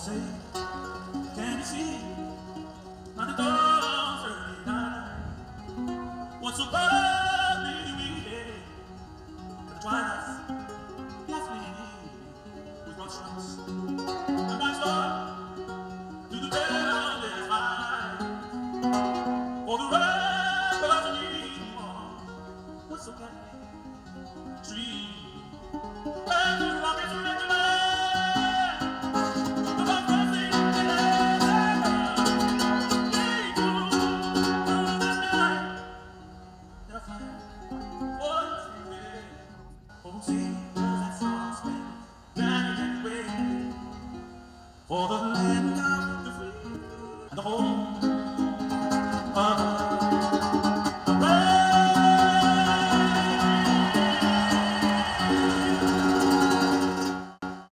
say, can you see? Not the dawn's early night. What's so badly we headed? The twilight's lovely with one stripes. And I start to the bell that is high. For the rest of me, what's so bad? Tree. And the rockets are ready. For the